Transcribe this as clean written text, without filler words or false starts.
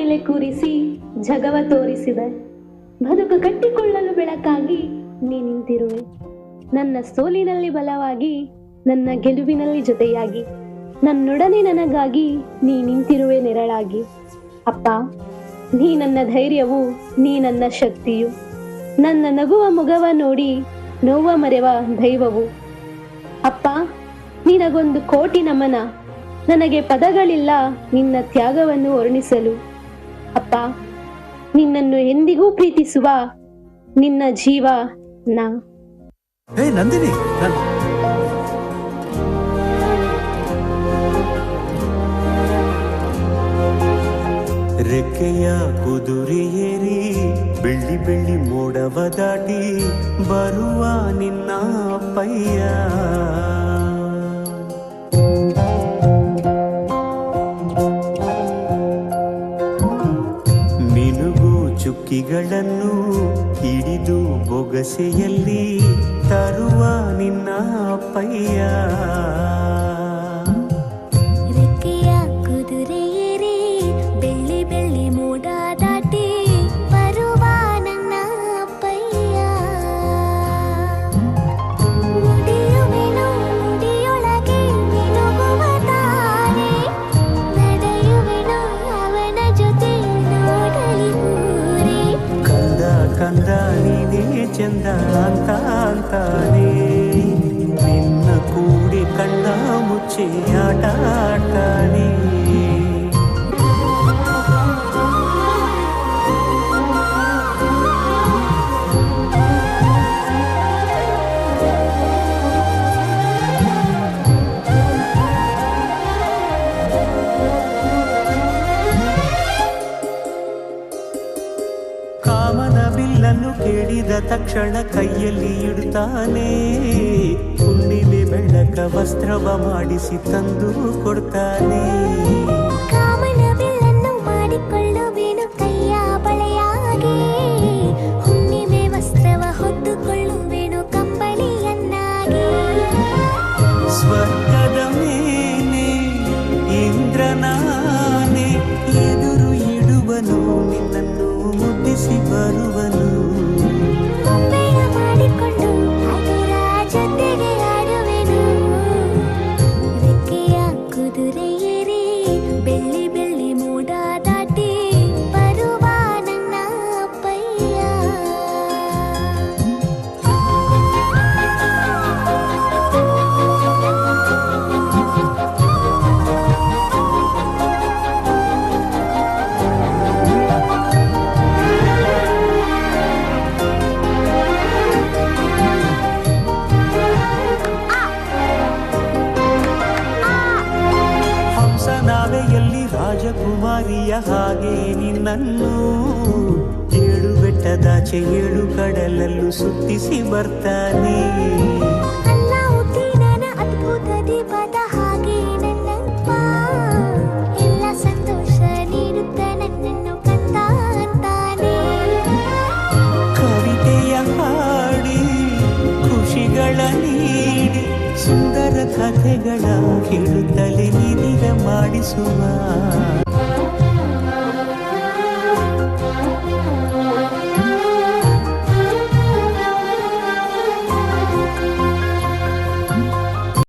ಮೇಲೆ ಕೂರಿಸಿ ಜಗವ ತೋರಿಸಿದೆ. ಬದುಕು ಕಟ್ಟಿಕೊಳ್ಳಲು ಬೆಳಕಾಗಿ ನೀ ನಿಂತಿರುವೆ. ನನ್ನ ಸೋಲಿನಲ್ಲಿ ಬಲವಾಗಿ, ನನ್ನ ಗೆಲುವಿನಲ್ಲಿ ಜೊತೆಯಾಗಿ, ನನ್ನೊಡನೆ ನನಗಾಗಿ ನೀ ನಿಂತಿರುವೆ ನೆರಳಾಗಿ. ಅಪ್ಪ, ನೀ ನನ್ನ ಧೈರ್ಯವು, ನೀ ನನ್ನ ಶಕ್ತಿಯು. ನನ್ನ ನಗುವ ಮುಗವ ನೋಡಿ ನೋವ ಮರೆವ ದೈವವು. ಅಪ್ಪ, ನಿನಗೊಂದು ಕೋಟಿ ನಮನ. ನನಗೆ ಪದಗಳಿಲ್ಲ ನಿನ್ನ ತ್ಯಾಗವನ್ನು ವರ್ಣಿಸಲು. ಅಪ್ಪ, ನಿನ್ನನ್ನು ಎಂದಿಗೂ ಪ್ರೀತಿಸುವ ನಿನ್ನ ಜೀವ ನಾ. ನಂದಿನಿ, ರೆಕ್ಕೆಯ ಕುದುರೆಯೇರಿ ಬೆಳ್ಳಿ ಬೆಳ್ಳಿ ಮೋಡವ ದಾಟಿ ಬರುವ ನಿನ್ನ ಅಪ್ಪಯ್ಯ. ಮಿನುಗು ಚುಕ್ಕಿಗಳನ್ನು ಹಿಡಿದು ಬೊಗಸೆಯಲ್ಲಿ ತರುವ ನಿನ್ನ ಅಪ್ಪಯ್ಯ. ಕಂದ ನೀನೇ ಚಂದ ಅಂತ ಅಂತಾನೆ, ನಿನ್ನ ಕೂಡಿ ಕಣ್ಣ ಮುಚ್ಚಿ ಆಟ ಆಡ್ತಾನೆ. ಕಾಮನ ಬಿಲ್ಲನ್ನು ಕೇಳಿದ ತಕ್ಷಣ ಕೈಯಲ್ಲಿ ಇಡುತ್ತಾನೆ. ಹುಣ್ಣಿಮೆ ಬೆಳಕ ವಸ್ತ್ರವ ಮಾಡಿಸಿ ತಂದು ಕೊಡ್ತಾನೆ. ಕಾಮನ ಬಿಲ್ಲನ್ನು ಮಾಡಿಕೊಳ್ಳುವೇನು ಕೈಯ ಬಳೆಯಾಗಿ, ಹುಣ್ಣಿಮೆ ವಸ್ತ್ರವ ಹೊತ್ತುಕೊಳ್ಳುವೇನು ಕಂಬಳಿಯನ್ನಾಗಿ. ಸ್ವರ್ಗದ ಮೇಲೆ ಇಂದ್ರನಾನೆ ಎದುರು ಇಡುವನು, ನಿನ್ನನ್ನು ಮುದ್ದಿಸಿ ಬರುವನು. ಒಮ್ಮೆಯ ಮಾಡಿಕೊಂಡು ಅದರ ಜೊತೆಗೆ ಆಡುವೆನು. ರೆಕ್ಕೆಯ ಕುದುರೆಯೇರಿ ಬೆಳ್ಳಿ ಬೆಳ್ಳಿ ಮೋಡ ದಾಟಿ ಬರುವ ನನ್ನ ಅಪ್ಪಯ್ಯ. ನಾವೆಯಲ್ಲಿ ರಾಜಕುಮಾರಿಯ ಹಾಗೆ ನಿನ್ನನ್ನು ಏಳು ಬೆಟ್ಟದಾಚೆ ಏಳು ಕಡಲಲ್ಲೂ ಸುತ್ತಿಸಿ ಬರ್ತಾನೆ. ಅಲ್ಲಾವುದ್ದೀನನ ಅದ್ಭುತ ದೀಪದ ಹಾಗೆ ನನ್ನಪ್ಪ, ಎಲ್ಲ ಸಂತೋಷ ನೀಡುತ್ತ ನನ್ನನ್ನು ಕಂದ ಅಂತಾನೆ. ಕವಿತೆಯ ಹಾಡಿ ಖುಷಿಗಳ ನೀಡಿ ಸುಂದರ ಕಥೆಗಳ ಹೇಳುತ್ತಲೇ ನಿಧಿಗ ಮಾಡಿಸುವ